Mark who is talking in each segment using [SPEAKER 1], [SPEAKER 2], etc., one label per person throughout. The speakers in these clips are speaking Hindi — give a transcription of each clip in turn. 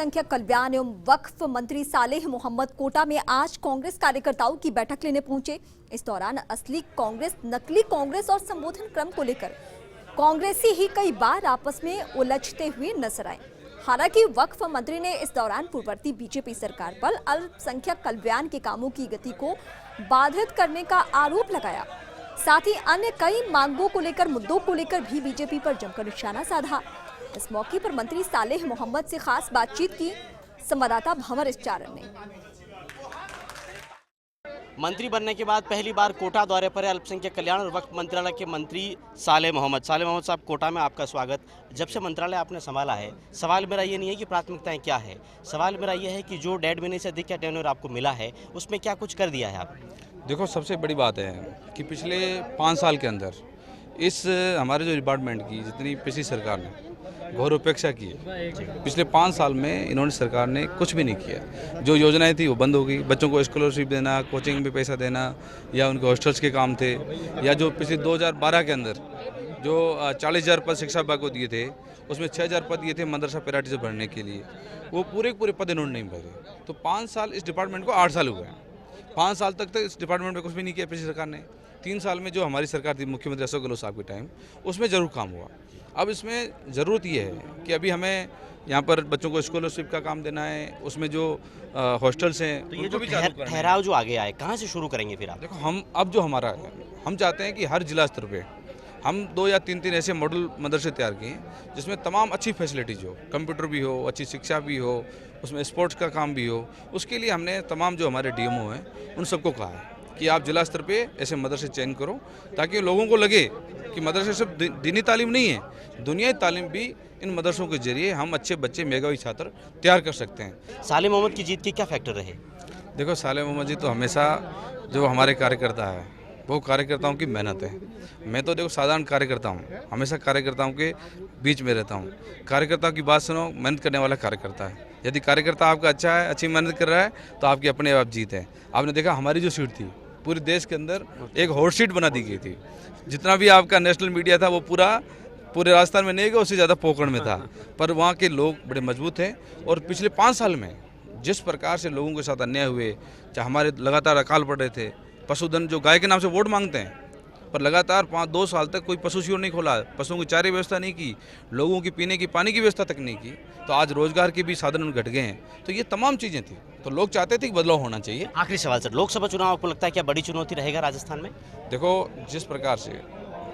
[SPEAKER 1] अल्पसंख्यक कल्याण एवं वक्फ मंत्री सालेह मोहम्मद कोटा में आज कांग्रेस कार्यकर्ताओं की बैठक लेने पहुंचे। इस दौरान असली कांग्रेस, नकली कांग्रेस और संबोधन क्रम को लेकर कांग्रेसी ही कई बार आपस में उलझते हुए नजर आए। हालांकि वक्फ मंत्री ने इस दौरान पूर्ववर्ती बीजेपी सरकार पर अल्पसंख्यक कल्याण के कामों की गति को बाधित करने का आरोप लगाया। साथ ही अन्य कई मांगों को लेकर, मुद्दों को लेकर भी बीजेपी पर जमकर निशाना साधा। इस मौके पर मंत्री सालेह मोहम्मद से खास बातचीत की संवाददाता भंवर इस्चारण ने।
[SPEAKER 2] मंत्री बनने के बाद पहली बार कोटा दौरे पर अल्पसंख्यक कल्याण और वक्फ मंत्रालय के मंत्री सालेह मोहम्मद साहब, कोटा में आपका स्वागत। जब से मंत्रालय आपने संभाला है, सवाल मेरा ये नहीं है कि प्राथमिकताएं क्या है, सवाल मेरा ये है कि जो 1.5 महीने से अधिक का टेन्योर आपको मिला है उसमें क्या कुछ कर दिया है आप?
[SPEAKER 3] देखो, सबसे बड़ी बात है कि पिछले 5 साल के अंदर इस हमारे जो डिपार्टमेंट की जितनी पिछली सरकार ने घोर उपेक्षा की है। पिछले 5 साल में इन्होंने सरकार ने कुछ भी नहीं किया। जो योजनाएं थी वो बंद हो गई। बच्चों को स्कॉलरशिप देना, कोचिंग में पैसा देना, या उनके हॉस्टल्स के काम थे, या जो पिछले 2012 के अंदर जो 40,000 पद शिक्षा विभाग को दिए थे, उसमें 6,000 पद दिए थे मदरसा पैरा टीचर भरने के लिए, वो पूरे पद इन्होंने नहीं भरे। तो 5 साल इस डिपार्टमेंट को 8 साल हुए हैं। 5 साल तक इस डिपार्टमेंट में कुछ भी नहीं किया पिछली सरकार ने। 3 साल में जो हमारी सरकार थी मुख्यमंत्री अशोक गहलोत साहब के टाइम, उसमें ज़रूर काम हुआ। अब इसमें ज़रूरत ये है कि अभी हमें यहाँ पर बच्चों को स्कॉलरशिप का काम देना है, उसमें जो हॉस्टल्स हैं
[SPEAKER 2] तो ये जो ठहराव जो आगे आए, कहाँ से शुरू करेंगे फिर आप?
[SPEAKER 3] देखो, हम अब जो हमारा है, हम चाहते हैं कि हर जिला स्तर पे हम 2 या 3 ऐसे मॉडल मदरसे तैयार किए जिसमें तमाम अच्छी फैसिलिटीज हो, कंप्यूटर भी हो, अच्छी शिक्षा भी हो, उसमें स्पोर्ट्स का काम भी हो। उसके लिए हमने तमाम जो हमारे डीएमओ हैं उन सबको कहा है कि आप जिला स्तर पे ऐसे मदरसे चयन करो, ताकि लोगों को लगे कि मदरसे सिर्फ दीनी तालीम नहीं है, दुनियाई तालीम भी इन मदरसों के जरिए हम अच्छे बच्चे, मेधावी छात्र तैयार कर सकते हैं।
[SPEAKER 2] सालेह मोहम्मद की जीत के क्या फैक्टर रहे?
[SPEAKER 3] देखो, सालेह मोहम्मद जी तो हमेशा जो हमारे कार्यकर्ता है वो कार्यकर्ताओं की मेहनत है। मैं तो देखो साधारण कार्यकर्ता हूँ, हमेशा कार्यकर्ताओं के बीच में रहता हूँ। कार्यकर्ताओं की बात सुनो, मेहनत करने वाला कार्यकर्ता है। यदि कार्यकर्ता आपका अच्छा है, अच्छी मेहनत कर रहा है, तो आपकी अपने आप जीत है। आपने देखा हमारी जो सीट थी पूरे देश के अंदर एक हॉट सीट बना दी गई थी। जितना भी आपका नेशनल मीडिया था वो पूरे राजस्थान में नहीं गया, उससे ज़्यादा पोखरण में था। पर वहाँ के लोग बड़े मजबूत हैं। और पिछले 5 साल में जिस प्रकार से लोगों के साथ अन्याय हुए, चाहे हमारे लगातार अकाल पड़ रहे थे, पशुधन जो गाय के नाम से वोट मांगते हैं, पर लगातार 2 साल तक कोई पशु शिविर नहीं खोला, पशुओं की चारे व्यवस्था नहीं की, लोगों की पीने की पानी की व्यवस्था तक नहीं की, तो आज रोजगार के भी साधन घट गए हैं। तो ये तमाम चीज़ें थी, तो लोग चाहते थे कि बदलाव होना चाहिए।
[SPEAKER 2] आखिरी सवाल सर, लोकसभा चुनाव आपको लगता है क्या बड़ी चुनौती रहेगा राजस्थान में?
[SPEAKER 3] देखो, जिस प्रकार से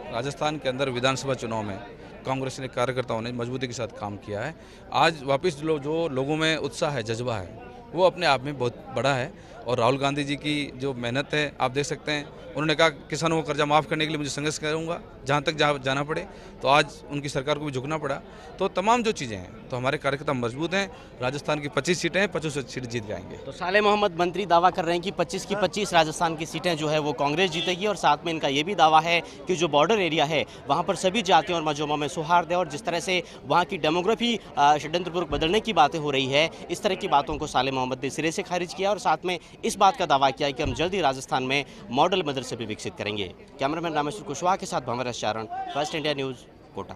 [SPEAKER 3] राजस्थान के अंदर विधानसभा चुनाव में कांग्रेस ने, कार्यकर्ताओं ने मजबूती के साथ काम किया है, आज वापस जो लोगों में उत्साह है, जज्बा है, वो अपने आप में बहुत बड़ा है। और राहुल गांधी जी की जो मेहनत है आप देख सकते हैं। उन्होंने कहा किसानों को कर्जा माफ़ करने के लिए मुझे संघर्ष करूंगा जहां तक जाना पड़े, तो आज उनकी सरकार को भी झुकना पड़ा। तो तमाम जो चीज़ें हैं, तो हमारे कार्यकर्ता मजबूत हैं। राजस्थान की 25 सीटें हैं, 25 सीटें जीत जाएंगे।
[SPEAKER 2] तो सालेह मोहम्मद मंत्री दावा कर रहे हैं कि 25 की 25 राजस्थान की सीटें जो है वो कांग्रेस जीतेगी। और साथ में इनका ये भी दावा है कि जो बॉर्डर एरिया है वहाँ पर सभी जातियों और मजहबों में सौहार्द है। और जिस तरह से वहाँ की डेमोग्राफी षड्यंत्रपूर्वक बदलने की बातें हो रही है, इस तरह की बातों को सालेह मोहम्मद ने सिरे से खारिज किया। और साथ में इस बात का दावा किया कि हम जल्द ही राजस्थान में मॉडल मदरसे भी विकसित करेंगे। कैमरामैन रामेश्वर कुशवाहा के साथ भंवर इस्चारण, फर्स्ट इंडिया न्यूज़, कोटा।